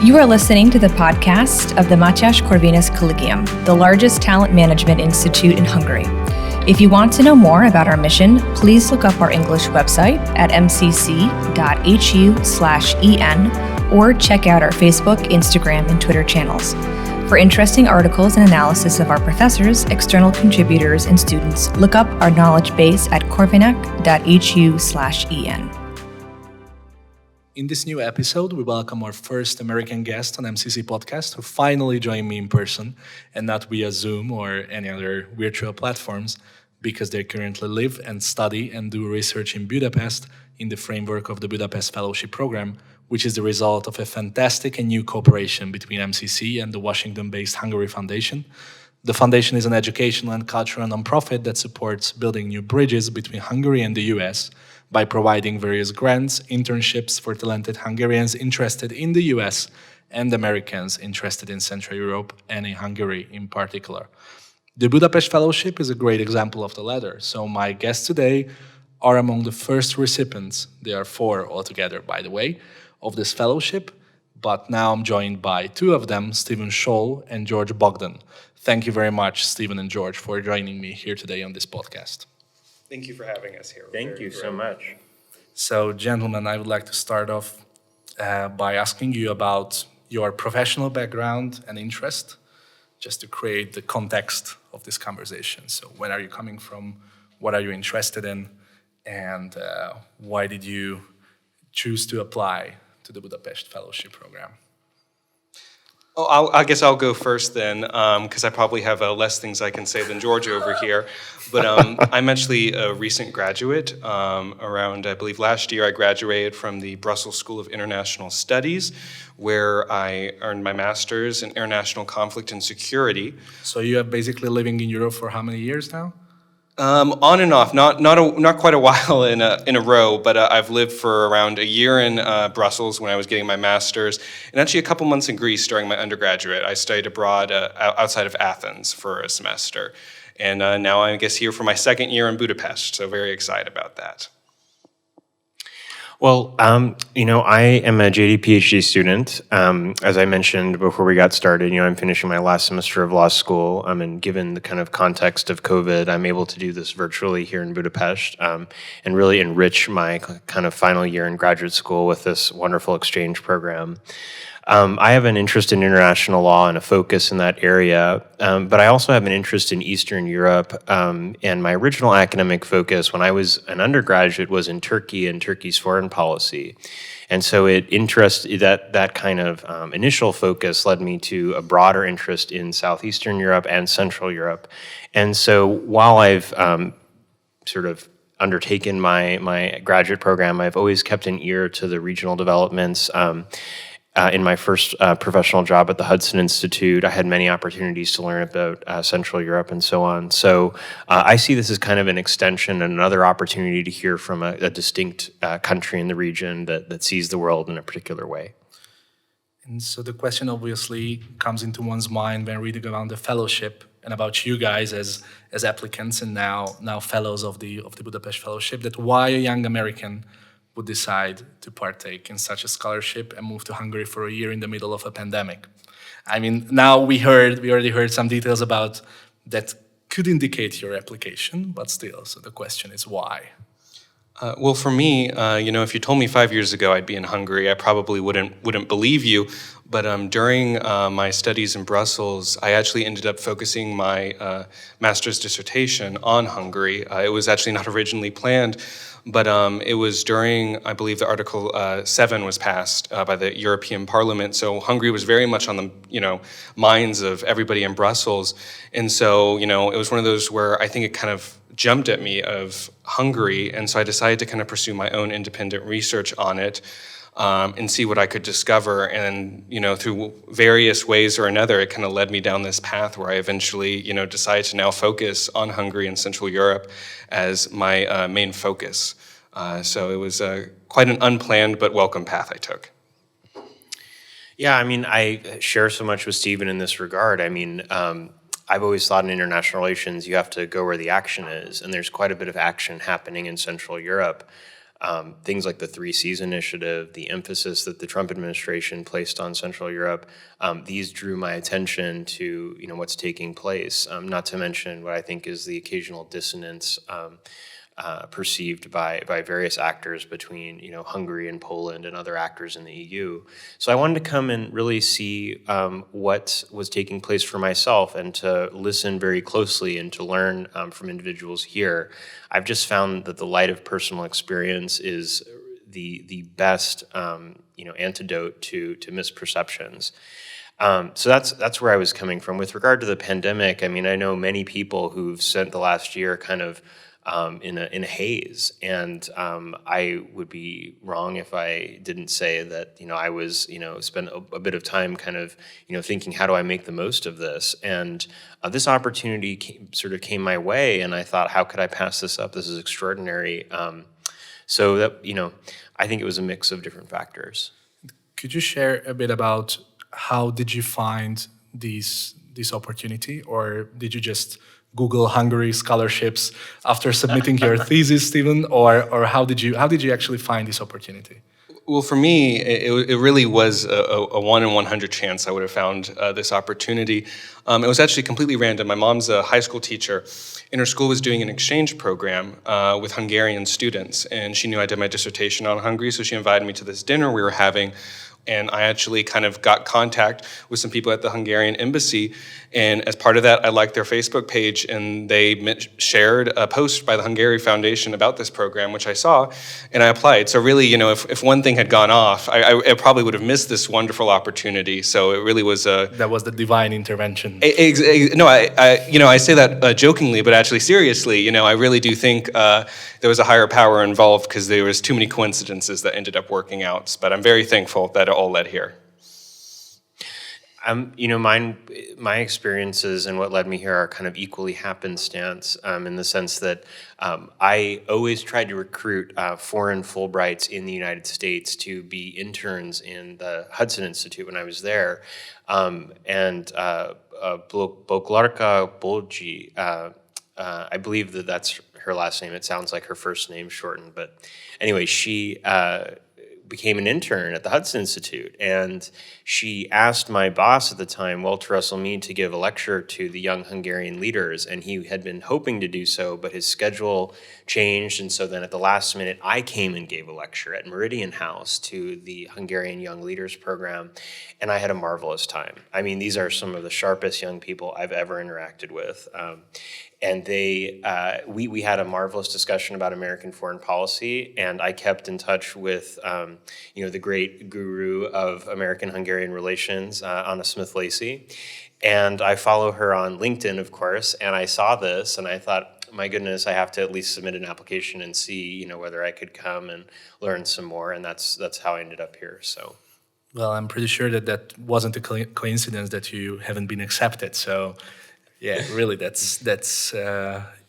You are listening to the podcast of the Mathias Corvinus Collegium, the largest talent management institute in Hungary. If you want to know more about our mission, please look up our English website at mcc.hu/en or check out our Facebook, Instagram, and Twitter channels. For interesting articles and analysis of our professors, external contributors, and students, look up our knowledge base at corvinus.hu/en. In this new episode, we welcome our first American guest on MCC Podcast who finally joined me in person and not via Zoom or any other virtual platforms because they currently live and study and do research in Budapest in the framework of the Budapest Fellowship Program, which is the result of a fantastic and new cooperation between MCC and the Washington-based Hungary Foundation. The foundation is an educational and cultural nonprofit that supports building new bridges between Hungary and the US by providing various grants, internships for talented Hungarians interested in the US and Americans interested in Central Europe and in Hungary in particular. The Budapest Fellowship is a great example of the latter, so my guests today are among the first recipients, there are 4 altogether by the way, of this fellowship, but now I'm joined by 2 of them, Stephen Scholl and George Bogdan. Thank you very much, Stephen and George, for joining me here today on this podcast. Thank you for having us here. Thank you so much. So, gentlemen, I would like to start off by asking you about your professional background and interest, just to create the context of this conversation. So, where are you coming from? What are you interested in? And why did you choose to apply to the Budapest Fellowship Program? Oh, I guess I'll go first then, because I probably have less things I can say than George over here. But I'm actually a recent graduate. Around, I believe, last year, I graduated from the Brussels School of International Studies, where I earned my master's in international conflict and security. So you have basically living in Europe for how many years now? On and off, not quite a while in a row, but I've lived for around a year in Brussels when I was getting my master's, and actually a couple months in Greece during my undergraduate. I studied abroad outside of Athens for a semester, and now I guess here for my second year in Budapest, so very excited about that. Well, I am a JD PhD student. As I mentioned before we got started, I'm finishing my last semester of law school. And given the kind of context of COVID, I'm able to do this virtually here in Budapest and really enrich my kind of final year in graduate school with this wonderful exchange program. I have an interest in international law and a focus in that area, but I also have an interest in Eastern Europe, and my original academic focus when I was an undergraduate was in Turkey and Turkey's foreign policy. And so that kind of initial focus led me to a broader interest in Southeastern Europe and Central Europe. And so while I've sort of undertaken my graduate program, I've always kept an ear to the regional developments. In my first professional job at the Hudson Institute, I had many opportunities to learn about Central Europe and so on. So I see this as kind of an extension and another opportunity to hear from a distinct country in the region that sees the world in a particular way. And so the question obviously comes into one's mind when reading about the fellowship and about you guys as applicants and now fellows of the Budapest Fellowship, that why a young American would decide to partake in such a scholarship and move to Hungary for a year in the middle of a pandemic. I mean, now we already heard some details about that could indicate your application, but still, so the question is why? Well, for me, if you told me 5 years ago I'd be in Hungary, I probably wouldn't believe you. But during my studies in Brussels, I actually ended up focusing my master's dissertation on Hungary. It was actually not originally planned, but it was during, I believe, the Article 7 was passed by the European Parliament. So Hungary was very much on the minds of everybody in Brussels, and so it was one of those where I think it kind of jumped at me of Hungary, and so I decided to kind of pursue my own independent research on it. And see what I could discover. And, through various ways or another, it kind of led me down this path where I eventually, decided to now focus on Hungary and Central Europe as my main focus. So it was quite an unplanned but welcome path I took. Yeah, I share so much with Stephen in this regard. I've always thought in international relations, you have to go where the action is. And there's quite a bit of action happening in Central Europe. things like the Three Seas Initiative, the emphasis that the Trump administration placed on Central Europe, these drew my attention to what's taking place. Not to mention what I think is the occasional dissonance perceived by various actors between Hungary and Poland and other actors in the EU. So I wanted to come and really see what was taking place for myself and to listen very closely and to learn from individuals here. I've just found that the light of personal experience is the best antidote to misperceptions. So that's where I was coming from. With regard to the pandemic, I mean, I know many people who've spent the last year kind of in a haze, and I would be wrong if I didn't say that I was spent a bit of time kind of thinking, how do I make the most of this? And this opportunity came my way, and I thought, how could I pass this up? This is extraordinary. So that I think it was a mix of different factors. Could you share a bit about how did you find this opportunity, or did you just Google Hungary scholarships after submitting your thesis, Stephen, or how did you actually find this opportunity? Well, for me, it really was a 1 in 100 chance I would have found this opportunity. It was actually completely random. My mom's a high school teacher, and her school was doing an exchange program with Hungarian students, and she knew I did my dissertation on Hungary, so she invited me to this dinner we were having. And I actually kind of got contact with some people at the Hungarian embassy. And as part of that, I liked their Facebook page, and they shared a post by the Hungary Foundation about this program, which I saw, and I applied. So really, if one thing had gone off, I probably would have missed this wonderful opportunity. So it really was that was the divine intervention. No, I say that jokingly, but actually seriously, I really do think there was a higher power involved, because there was too many coincidences that ended up working out. But I'm very thankful that it all led here. My experiences and what led me here are kind of equally happenstance, in the sense that I always tried to recruit foreign Fulbrights in the United States to be interns in the Hudson Institute when I was there. Boglarka Bolgi, I believe that's her last name. It sounds like her first name shortened, but anyway, she became an intern at the Hudson Institute, and she asked my boss at the time, Walter Russell Mead, to give a lecture to the young Hungarian leaders, and he had been hoping to do so, but his schedule changed, and so then at the last minute, I came and gave a lecture at Meridian House to the Hungarian Young Leaders Program, and I had a marvelous time. I mean, these are some of the sharpest young people I've ever interacted with. And we had a marvelous discussion about American foreign policy, and I kept in touch with the great guru of American-Hungarian relations, Anna Smith-Lacey, and I follow her on LinkedIn, of course. And I saw this, and I thought, my goodness, I have to at least submit an application and see whether I could come and learn some more, and that's how I ended up here. So. Well, I'm pretty sure that wasn't a coincidence that you haven't been accepted. So. Yeah, really, that's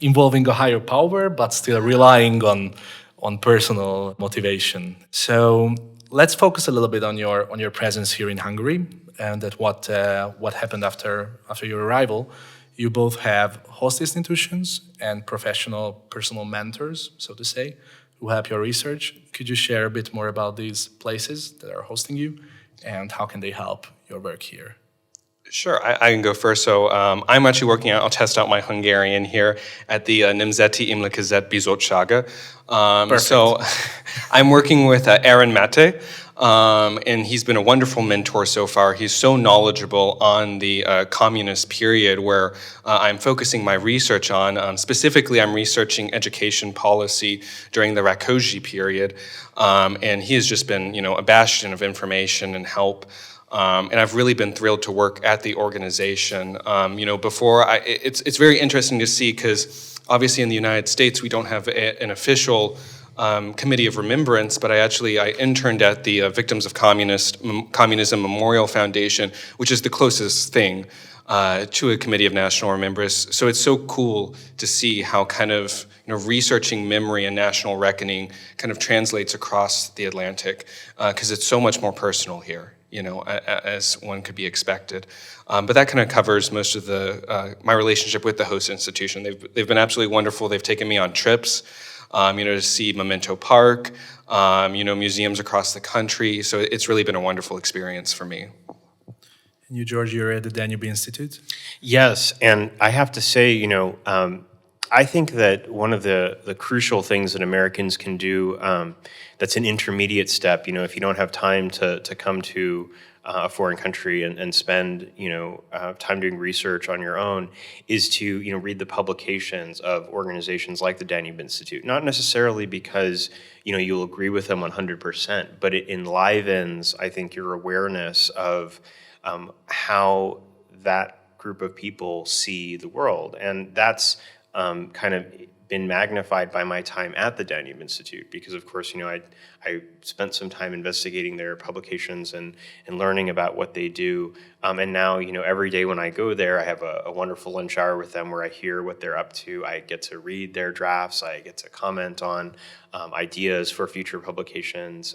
involving a higher power, but still relying on personal motivation. So let's focus a little bit on your presence here in Hungary, and at what happened after your arrival. You both have host institutions and professional personal mentors, so to say, who help your research. Could you share a bit more about these places that are hosting you, and how can they help your work here? Sure, I can go first. So I'm actually working out, I'll test out my Hungarian here at the Nemzeti Emlékezet Bizottsága. So I'm working with Aaron Mate, and he's been a wonderful mentor so far. He's so knowledgeable on the communist period, where I'm focusing my research on. Specifically, I'm researching education policy during the Rákosi period, and he has just been, a bastion of information and help. And I've really been thrilled to work at the organization. It's very interesting to see, because obviously in the United States we don't have an official committee of remembrance, but I interned at the Victims of Communism Memorial Foundation, which is the closest thing to a committee of national remembrance. So it's so cool to see how kind of researching memory and national reckoning kind of translates across the Atlantic, because it's so much more personal here. As one could be expected. But that kind of covers most of my relationship with the host institution. They've been absolutely wonderful. They've taken me on trips. to see Memento Park, museums across the country. So it's really been a wonderful experience for me. And you, George, you're at the Danube Institute? Yes, and I have to say, I think that one of the crucial things that Americans can do that's an intermediate step, if you don't have time to come to a foreign country and spend, time doing research on your own, is to, read the publications of organizations like the Danube Institute. Not necessarily because, you'll agree with them 100%, but it enlivens, I think, your awareness of how that group of people see the world. And that's kind of been magnified by my time at the Danube Institute because, of course, I spent some time investigating their publications and learning about what they do. And now, every day when I go there, I have a wonderful lunch hour with them where I hear what they're up to. I get to read their drafts. I get to comment on ideas for future publications.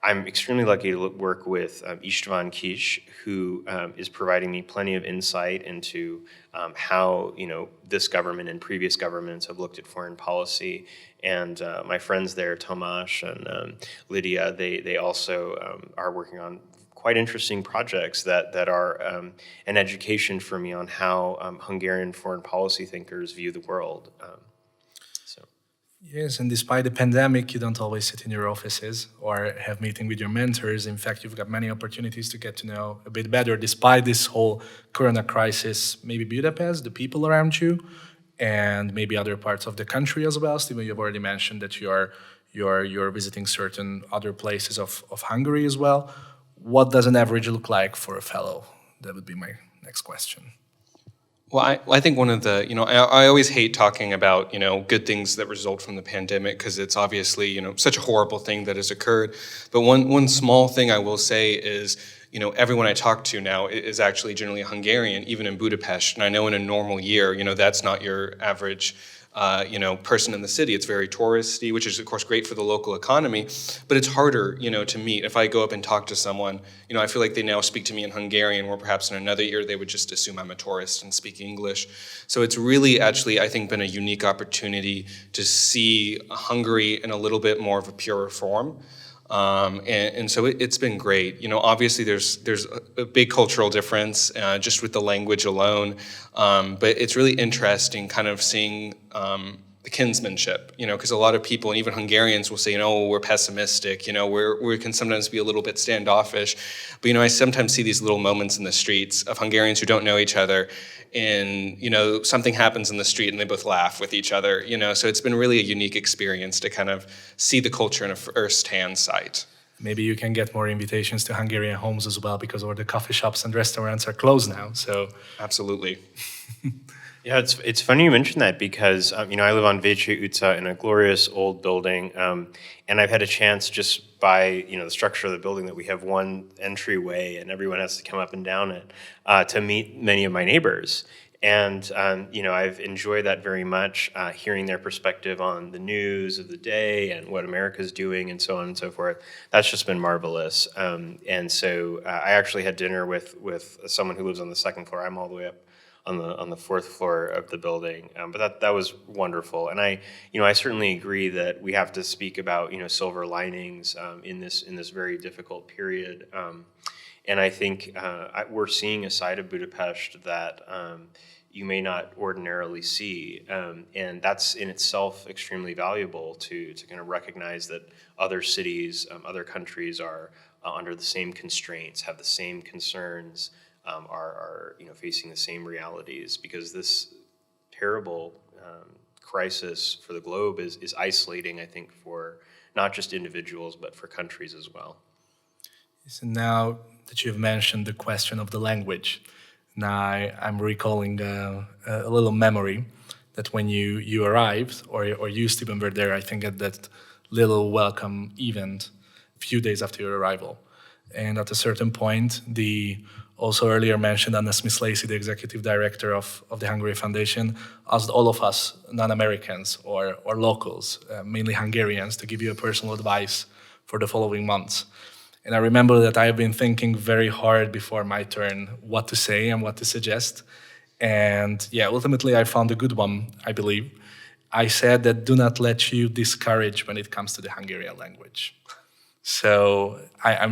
I'm extremely lucky to work with Istvan Kish, who is providing me plenty of insight into how this government and previous governments have looked at foreign policy. And my friends there, Tomasz and Lydia, they also are working on quite interesting projects that are an education for me on how Hungarian foreign policy thinkers view the world. Yes, and despite the pandemic, you don't always sit in your offices or have meeting with your mentors. In fact, you've got many opportunities to get to know a bit better, despite this whole corona crisis, maybe Budapest, the people around you, and maybe other parts of the country as well. Stephen, you've already mentioned that you're visiting certain other places of Hungary as well. What does an average look like for a fellow? That would be my next question. Well, I think one of the, I always hate talking about, good things that result from the pandemic because it's obviously, such a horrible thing that has occurred. But one small thing I will say is, everyone I talk to now is actually generally Hungarian, even in Budapest. And I know in a normal year, that's not your average person in the city. It's very touristy, which is of course great for the local economy, but it's harder, to meet. If I go up and talk to someone, I feel like they now speak to me in Hungarian, where perhaps in another year they would just assume I'm a tourist and speak English. So it's really actually, I think, been a unique opportunity to see Hungary in a little bit more of a purer form. And so it's been great. Obviously there's a big cultural difference just with the language alone, but it's really interesting kind of seeing the kinsmanship, because a lot of people, and even Hungarians, will say, we're pessimistic, we can sometimes be a little bit standoffish. But, I sometimes see these little moments in the streets of Hungarians who don't know each other, and, something happens in the street and they both laugh with each other, So it's been really a unique experience to kind of see the culture in a first-hand sight. Maybe you can get more invitations to Hungarian homes as well, because all the coffee shops and restaurants are closed now. So absolutely. Yeah, it's funny you mention that because, I live on Vécé utca in a glorious old building, and I've had a chance just by, the structure of the building that we have one entryway and everyone has to come up and down it to meet many of my neighbors. And, I've enjoyed that very much, hearing their perspective on the news of the day and what America's doing and so on and so forth. That's just been marvelous. And so I actually had dinner with someone who lives on the second floor. I'm all the way up on the fourth floor of the building, but that was wonderful. And I certainly agree that we have to speak about silver linings in this very difficult period. And I think we're seeing a side of Budapest that you may not ordinarily see, and that's in itself extremely valuable to kind of recognize that other cities, other countries are under the same constraints, have the same concerns. Are facing the same realities, because this terrible crisis for the globe is isolating, I think, for not just individuals but for countries as well. So now that you've mentioned the question of the language, now I'm recalling a little memory that when you arrived, or you, Stephen, were there, I think, at that little welcome event a few days after your arrival. And at a certain point, the also earlier mentioned Anna Smith-Lacey, the executive director of the Hungary Foundation, asked all of us non-Americans or locals, mainly Hungarians, to give you a personal advice for the following months. And I remember that I have been thinking very hard before my turn what to say and what to suggest. And yeah, ultimately I found a good one, I believe. I said that do not let you discourage when it comes to the Hungarian language. So I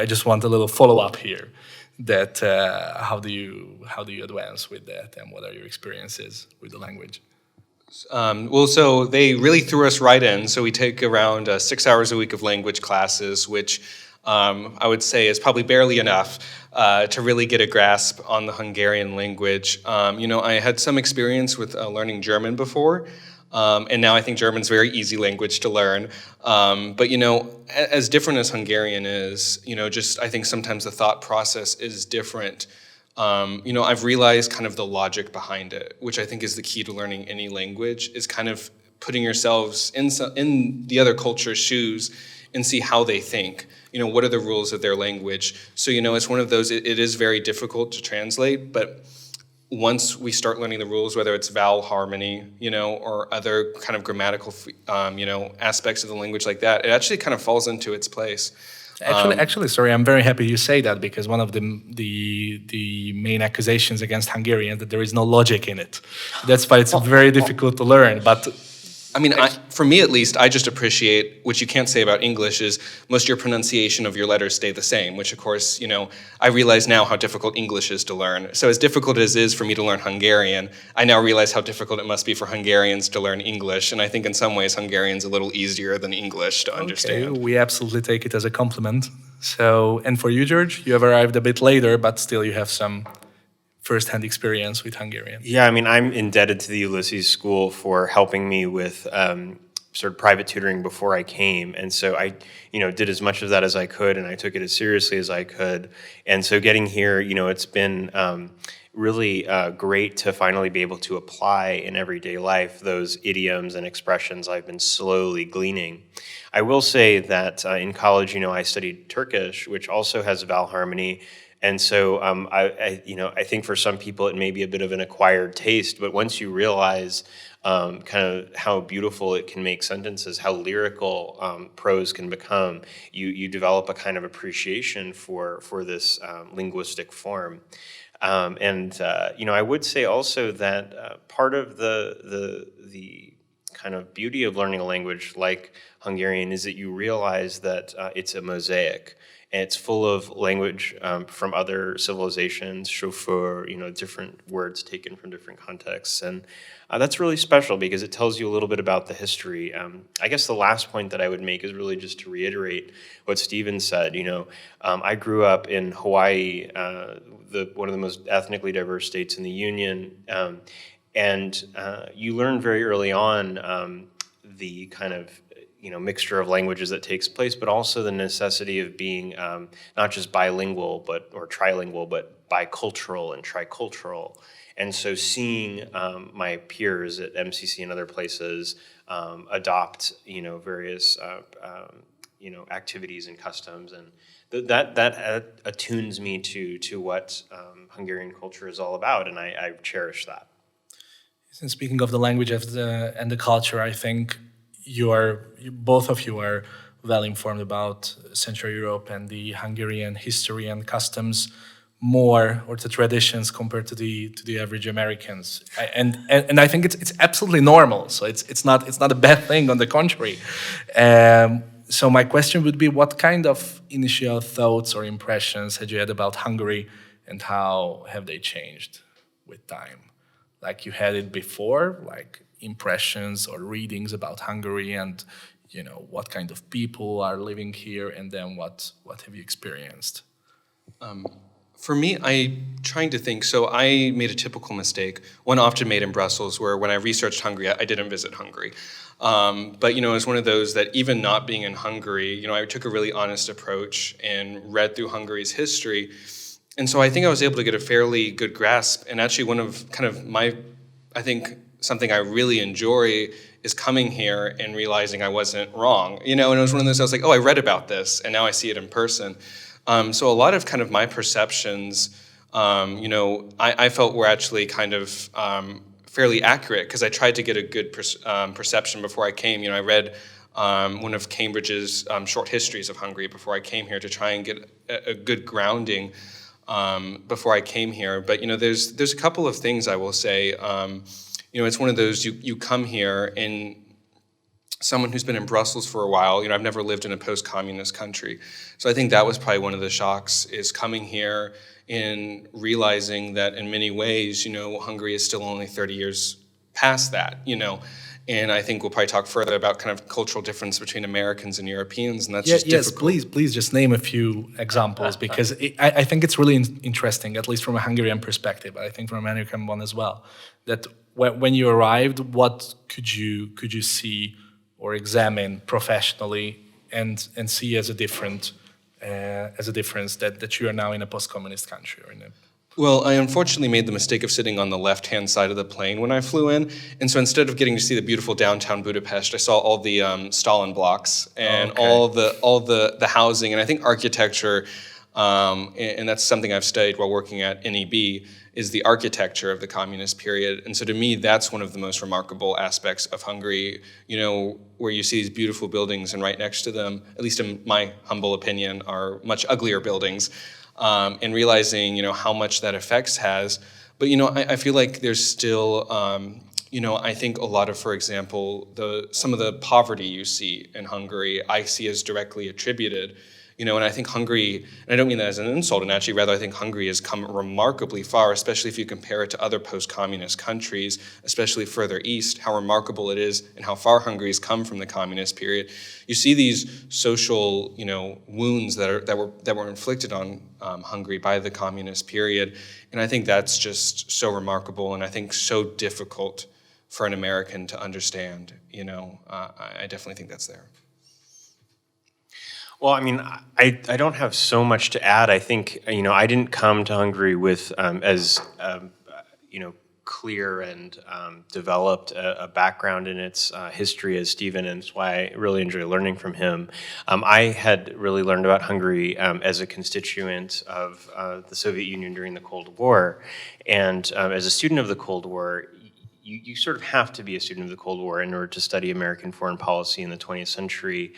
just want a little follow up here. That how do you advance with that, and what are your experiences with the language? Well, so they really threw us right in. So we take around 6 hours a week of language classes, which I would say is probably barely enough to really get a grasp on the Hungarian language. I had some experience with learning German before, and now I think German's a very easy language to learn. But, as different as Hungarian is, just I think sometimes the thought process is different. I've realized kind of the logic behind it, which I think is the key to learning any language, is kind of putting yourselves in the other culture's shoes and see how they think. What are the rules of their language? So, it's one of those, it is very difficult to translate, but once we start learning the rules, whether it's vowel harmony, or other kind of grammatical, aspects of the language like that, it actually kind of falls into its place. Actually, sorry, I'm very happy you say that, because one of the main accusations against Hungarian that there is no logic in it. That's why it's very difficult to learn. But I mean, for me at least, I just appreciate, which you can't say about English, is most of your pronunciation of your letters stay the same, which of course, I realize now how difficult English is to learn. So as difficult as it is for me to learn Hungarian, I now realize how difficult it must be for Hungarians to learn English. And I think in some ways, Hungarian's a little easier than English to understand. Okay, we absolutely take it as a compliment. So, and for you, George, you have arrived a bit later, but still you have some first-hand experience with Hungarian. Yeah, I mean, I'm indebted to the Ulysses School for helping me with sort of private tutoring before I came. And so I, did as much of that as I could, and I took it as seriously as I could. And so getting here, it's been really great to finally be able to apply in everyday life those idioms and expressions I've been slowly gleaning. I will say that in college, I studied Turkish, which also has vowel harmony. And so I think for some people it may be a bit of an acquired taste, but once you realize kind of how beautiful it can make sentences, how lyrical prose can become, you develop a kind of appreciation for this linguistic form. I would say also that part of the kind of beauty of learning a language like Hungarian is that you realize that it's a mosaic. And it's full of language from other civilizations, chauffeur, different words taken from different contexts. And that's really special because it tells you a little bit about the history. I guess the last point that I would make is really just to reiterate what Stephen said. I grew up in Hawaii, one of the most ethnically diverse states in the Union. And you learn very early on the kind of mixture of languages that takes place, but also the necessity of being not just bilingual or trilingual, but bicultural and tricultural. And so seeing my peers at MCC and other places adopt, various, activities and customs, and that attunes me to what Hungarian culture is all about, and I cherish that. And speaking of the language and the culture, I think both of you are well informed about Central Europe and the Hungarian history and customs more, or the traditions, compared to the average Americans. And I think it's absolutely normal. So it's not a bad thing. On the contrary. So my question would be, what kind of initial thoughts or impressions had you had about Hungary, and how have they changed with time? Like you had it before, like impressions or readings about Hungary, and what kind of people are living here, and then what have you experienced? For me, I'm trying to think. So I made a typical mistake, one often made in Brussels, where when I researched Hungary, I didn't visit Hungary. But it was one of those that even not being in Hungary, I took a really honest approach and read through Hungary's history. And so I think I was able to get a fairly good grasp. And actually one of kind of I think something I really enjoy is coming here and realizing I wasn't wrong. And it was one of those, I was like, oh, I read about this, and now I see it in person. So a lot of kind of my perceptions, I felt were actually kind of fairly accurate, because I tried to get a good perception before I came. I read one of Cambridge's short histories of Hungary before I came here to try and get a good grounding before I came here. But there's a couple of things I will say. it's one of those, you come here and someone who's been in Brussels for a while, I've never lived in a post-communist country. So I think that was probably one of the shocks, is coming here and realizing that in many ways, Hungary is still only 30 years past that, And I think we'll probably talk further about kind of cultural difference between Americans and Europeans, and that's just difficult. Yes, please just name a few examples, because I think it's really interesting, at least from a Hungarian perspective, but I think from an American one as well, that when you arrived, what could you see or examine professionally and see as a difference that you are now in a post-communist country or in a... Well, I unfortunately made the mistake of sitting on the left-hand side of the plane when I flew in, and so instead of getting to see the beautiful downtown Budapest, I saw all the Stalin blocks and all the housing, and I think architecture, and that's something I've studied while working at NEB, is the architecture of the communist period. And so to me, that's one of the most remarkable aspects of Hungary, where you see these beautiful buildings, and right next to them, at least in my humble opinion, are much uglier buildings. And realizing, how much that effects has. But, I feel like there's still, I think a lot of, for example, some of the poverty you see in Hungary, I see as directly attributed, and I think Hungary, and I don't mean that as an insult, and actually rather I think Hungary has come remarkably far, especially if you compare it to other post-communist countries, especially further east, how remarkable it is and how far Hungary has come from the communist period. You see these social, wounds that were inflicted on Hungary by the communist period, and I think that's just so remarkable, and I think so difficult for an American to understand. I definitely think that's there. Well, I mean, I don't have so much to add. I think, I didn't come to Hungary with as clear and developed a background in its history as Stephen, and it's why I really enjoy learning from him. I had really learned about Hungary as a constituent of the Soviet Union during the Cold War, and as a student of the Cold War, you sort of have to be a student of the Cold War in order to study American foreign policy in the 20th century.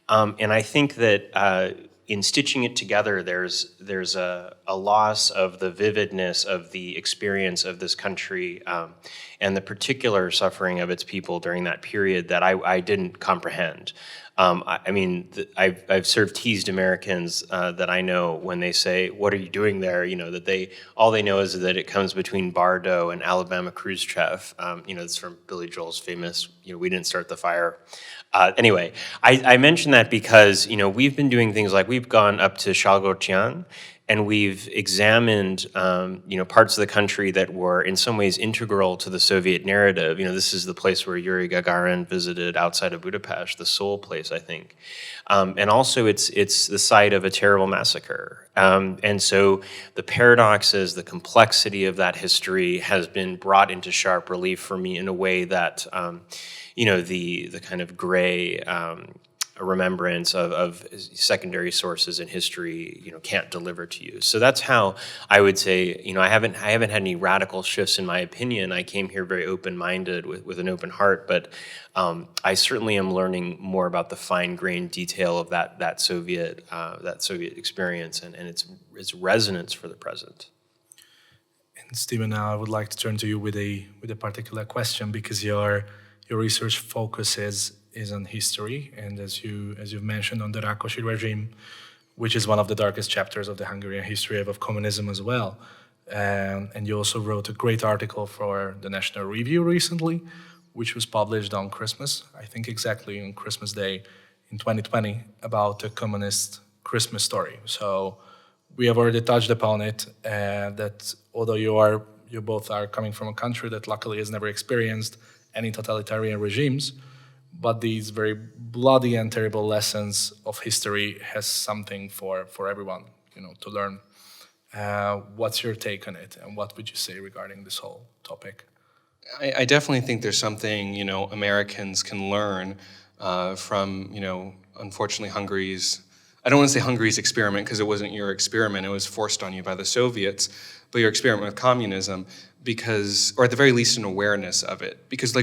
And I think that in stitching it together, there's a loss of the vividness of the experience of this country and the particular suffering of its people during that period that I didn't comprehend. I've sort of teased Americans that I know when they say, "What are you doing there?" That all they know is that it comes between Bardo and Alabama Khrushchev. It's from Billy Joel's famous, "We didn't start the fire." Anyway, I mention that because, we've been doing things like we've gone up to Shalgotian and we've examined, parts of the country that were in some ways integral to the Soviet narrative. This is the place where Yuri Gagarin visited outside of Budapest, the Seoul place, I think. And also it's the site of a terrible massacre. And so the paradoxes, the complexity of that history has been brought into sharp relief for me in a way that, the kind of gray remembrance of secondary sources in history, can't deliver to you. So that's how I would say, I haven't had any radical shifts in my opinion. I came here very open-minded with an open heart, but I certainly am learning more about the fine-grained detail of that Soviet experience and its resonance for the present. And Stephen, now I would like to turn to you with a particular question, because your research focuses is on history, and as you've mentioned, on the Rákosi regime, which is one of the darkest chapters of the Hungarian history of communism as well. And you also wrote a great article for the National Review recently, which was published on Christmas, I think exactly on Christmas Day in 2020, about the communist Christmas story. So we have already touched upon it, that although you both are coming from a country that luckily has never experienced any totalitarian regimes, but these very bloody and terrible lessons of history has something for everyone, to learn. What's your take on it, and what would you say regarding this whole topic? I definitely think there's something, Americans can learn from, unfortunately Hungary's, I don't want to say Hungary's experiment because it wasn't your experiment, it was forced on you by the Soviets, but your experiment with communism, or at the very least an awareness of it. Because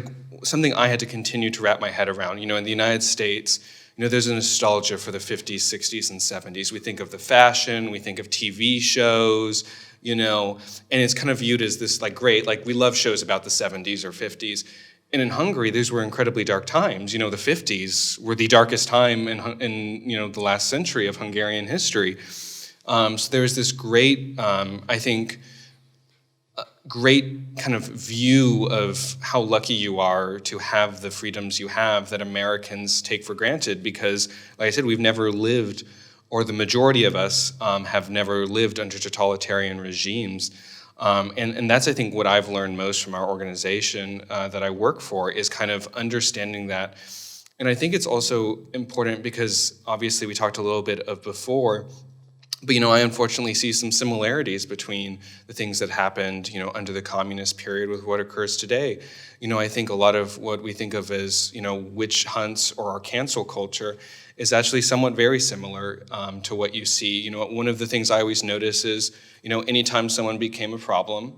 something I had to continue to wrap my head around, in the United States, there's a nostalgia for the 50s, 60s, and 70s. We think of the fashion, we think of TV shows, and it's kind of viewed as this like great, like we love shows about the 70s or 50s. And in Hungary, these were incredibly dark times. The 50s were the darkest time in the last century of Hungarian history. So there's this great, I think, great kind of view of how lucky you are to have the freedoms you have that Americans take for granted because, like I said, we've never lived, or the majority of us have never lived under totalitarian regimes. And that's, I think, what I've learned most from our organization that I work for is kind of understanding that. And I think it's also important because obviously we talked a little bit of before, but, I unfortunately see some similarities between the things that happened, under the communist period with what occurs today. I think a lot of what we think of as, witch hunts or our cancel culture is actually somewhat very similar to what you see. One of the things I always notice is, anytime someone became a problem,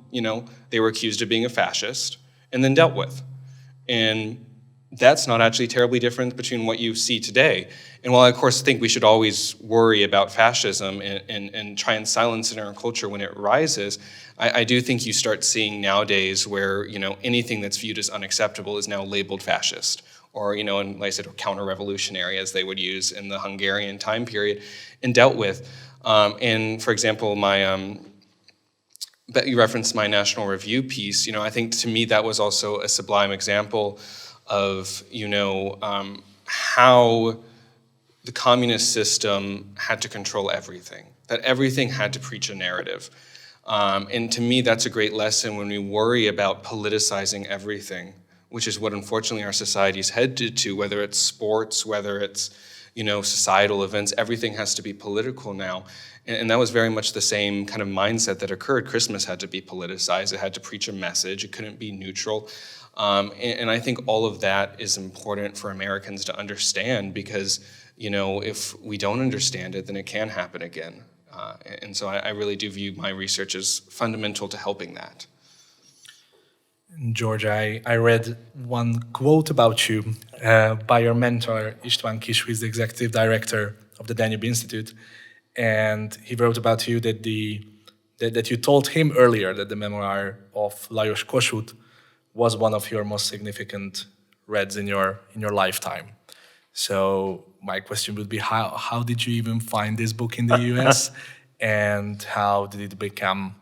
they were accused of being a fascist and then dealt with. And that's not actually terribly different between what you see today. And while I, of course, think we should always worry about fascism and try and silence it in our culture when it rises, I do think you start seeing nowadays where, anything that's viewed as unacceptable is now labeled fascist. Or, and like I said, counter-revolutionary, as they would use in the Hungarian time period, and dealt with. And for example, you referenced my National Review piece. I think to me that was also a sublime example of, how the communist system had to control everything, that everything had to preach a narrative. And to me, that's a great lesson when we worry about politicizing everything, which is what unfortunately our society's headed to, whether it's sports, whether it's, societal events, everything has to be political now. And that was very much the same kind of mindset that occurred. Christmas had to be politicized, it had to preach a message, it couldn't be neutral. And I think all of that is important for Americans to understand because, if we don't understand it, then it can happen again. And so I really do view my research as fundamental to helping that. George, I read one quote about you by your mentor, István Kis, who is the executive director of the Danube Institute. And he wrote about you that you told him earlier that the memoir of Lajos Kossuth was one of your most significant reads in your lifetime. So my question would be, how did you even find this book in the US? And how did it become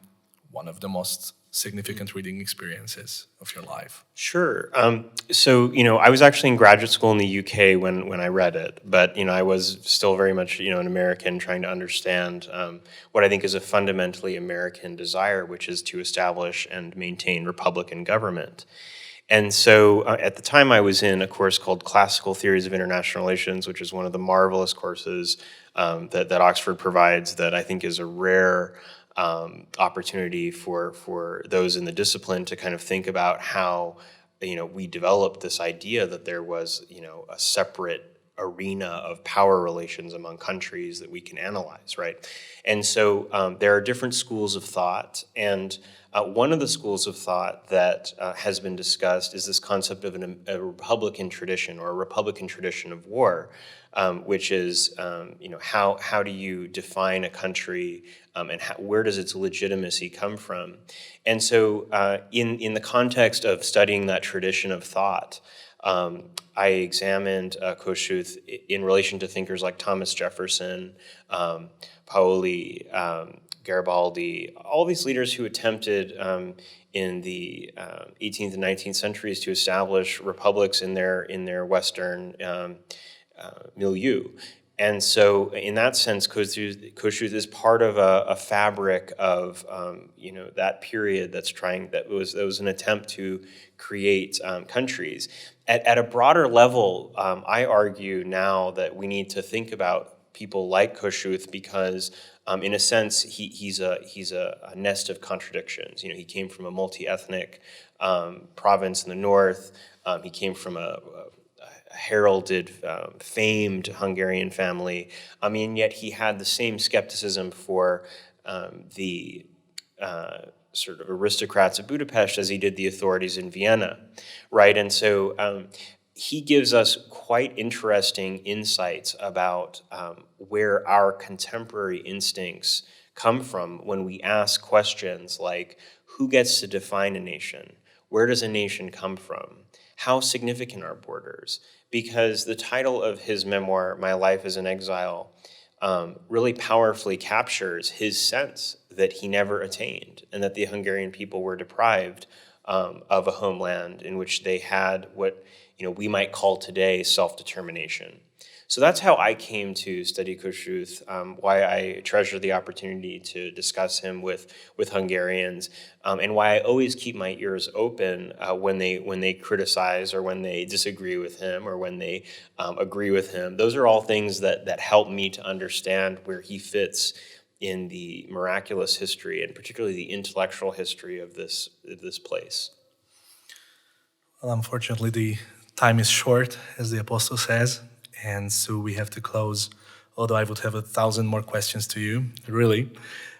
one of the most significant reading experiences of your life? Sure. So, I was actually in graduate school in the UK when I read it, but, I was still very much, an American trying to understand what I think is a fundamentally American desire, which is to establish and maintain Republican government. And so at the time I was in a course called Classical Theories of International Relations, which is one of the marvelous courses that Oxford provides that I think is a rare opportunity for those in the discipline to kind of think about how, we developed this idea that there was, a separate arena of power relations among countries that we can analyze, right? And so there are different schools of thought, and one of the schools of thought that has been discussed is this concept of a Republican tradition or a Republican tradition of war, which is, how do you define a country and where does its legitimacy come from? And so in the context of studying that tradition of thought, I examined Kossuth in relation to thinkers like Thomas Jefferson, Paoli, Garibaldi, all these leaders who attempted in the 18th and 19th centuries to establish republics in their Western milieu. And so in that sense, Kossuth is part of a fabric of that period that was an attempt to create countries. At a broader level, I argue now that we need to think about people like Kossuth because in a sense, he's a nest of contradictions. He came from a multi-ethnic province in the north. He came from a heralded, famed Hungarian family. Yet he had the same skepticism for the sort of aristocrats of Budapest as he did the authorities in Vienna, right? And so he gives us quite interesting insights about where our contemporary instincts come from when we ask questions like, who gets to define a nation? Where does a nation come from? How significant are borders? Because the title of his memoir, My Life as an Exile, really powerfully captures his sense that he never attained and that the Hungarian people were deprived of a homeland in which they had what we might call today self-determination. So that's how I came to study Kossuth, why I treasure the opportunity to discuss him with Hungarians, and why I always keep my ears open when they criticize or when they disagree with him or when they agree with him. Those are all things that help me to understand where he fits in the miraculous history and particularly the intellectual history of this place. Well, unfortunately, the time is short, as the apostle says, and so we have to close, although I would have 1,000 more questions to you, really.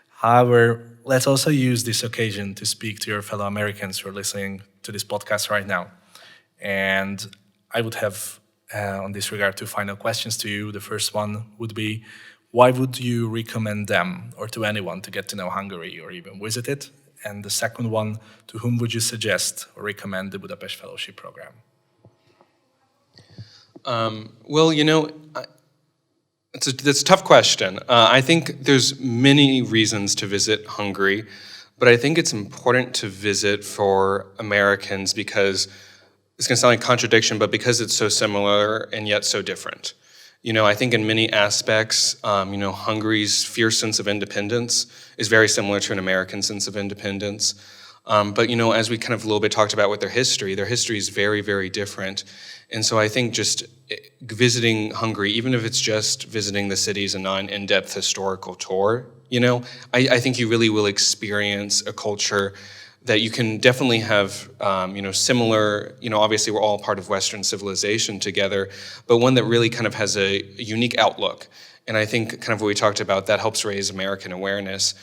However, let's also use this occasion to speak to your fellow Americans who are listening to this podcast right now. And I would have, on this regard, 2 final questions to you. The first one would be, why would you recommend them or to anyone to get to know Hungary or even visit it? And the second one, to whom would you suggest or recommend the Budapest Fellowship Program? Well, that's a tough question. I think there's many reasons to visit Hungary, but I think it's important to visit for Americans because it's going to sound like a contradiction, but because it's so similar and yet so different. I think in many aspects, Hungary's fierce sense of independence is very similar to an American sense of independence. But, as we kind of a little bit talked about with their history is very, very different. And so I think just visiting Hungary, even if it's just visiting the cities and not an in-depth historical tour, I think you really will experience a culture that you can definitely have, similar, obviously we're all part of Western civilization together, but one that really kind of has a unique outlook. And I think kind of what we talked about, that helps raise American awareness.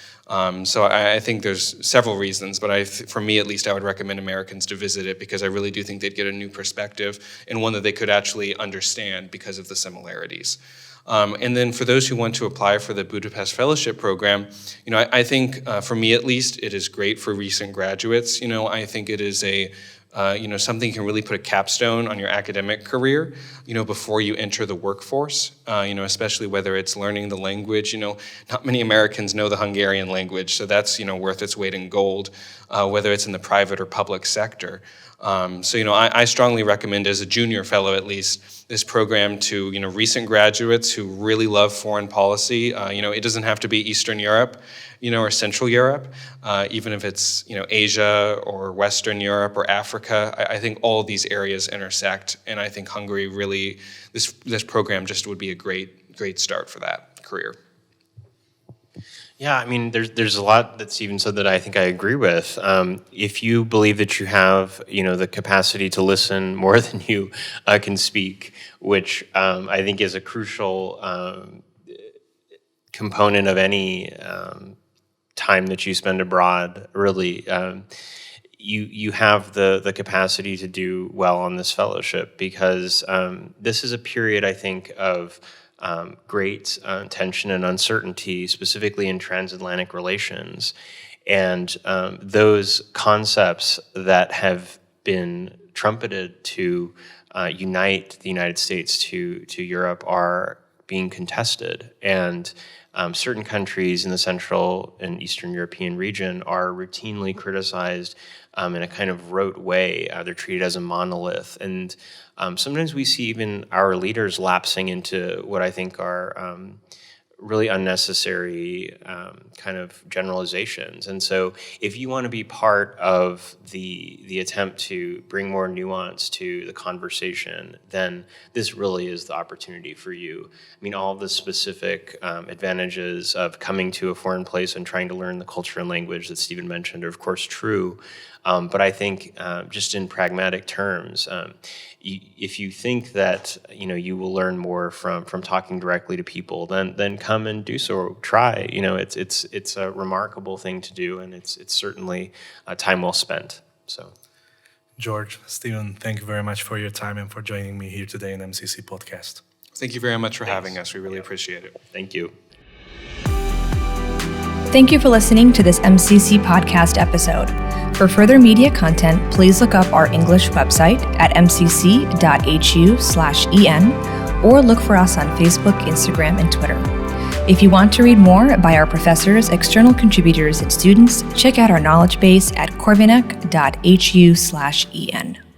So I think there's several reasons, but for me at least, I would recommend Americans to visit it because I really do think they'd get a new perspective and one that they could actually understand because of the similarities. And then for those who want to apply for the Budapest Fellowship Program, I think for me at least, it is great for recent graduates. I think it is something you can really put a capstone on your academic career, before you enter the workforce, especially whether it's learning the language. Not many Americans know the Hungarian language, so that's, worth its weight in gold, whether it's in the private or public sector. I strongly recommend, as a junior fellow at least, this program to, recent graduates who really love foreign policy. It doesn't have to be Eastern Europe, or Central Europe, even if it's, Asia or Western Europe or Africa. I think all these areas intersect, and I think Hungary really, this program just would be a great start for that career. Yeah, I mean, there's a lot that's even said that I think I agree with. If you believe that you have, the capacity to listen more than you can speak, which I think is a crucial component of any time that you spend abroad, really, you have the capacity to do well on this fellowship because this is a period, I think, of great tension and uncertainty, specifically in transatlantic relations. And those concepts that have been trumpeted to unite the United States to Europe are being contested. And certain countries in the Central and Eastern European region are routinely criticized in a kind of rote way. They're treated as a monolith. And sometimes we see even our leaders lapsing into what I think are really unnecessary kind of generalizations. And so if you want to be part of the attempt to bring more nuance to the conversation, then this really is the opportunity for you. I mean, all the specific advantages of coming to a foreign place and trying to learn the culture and language that Stephen mentioned are of course true. But I think just in pragmatic terms, if you think that you will learn more from talking directly to people, then come and do so. Try. It's a remarkable thing to do, and it's certainly time well spent. So, George, Stephen, thank you very much for your time and for joining me here today in MCC Podcast. Thank you very much for having us. We really appreciate it. Thank you. Thank you for listening to this MCC podcast episode. For further media content, please look up our English website at mcc.hu/en or look for us on Facebook, Instagram, and Twitter. If you want to read more by our professors, external contributors, and students, check out our knowledge base at corvinus.hu/en.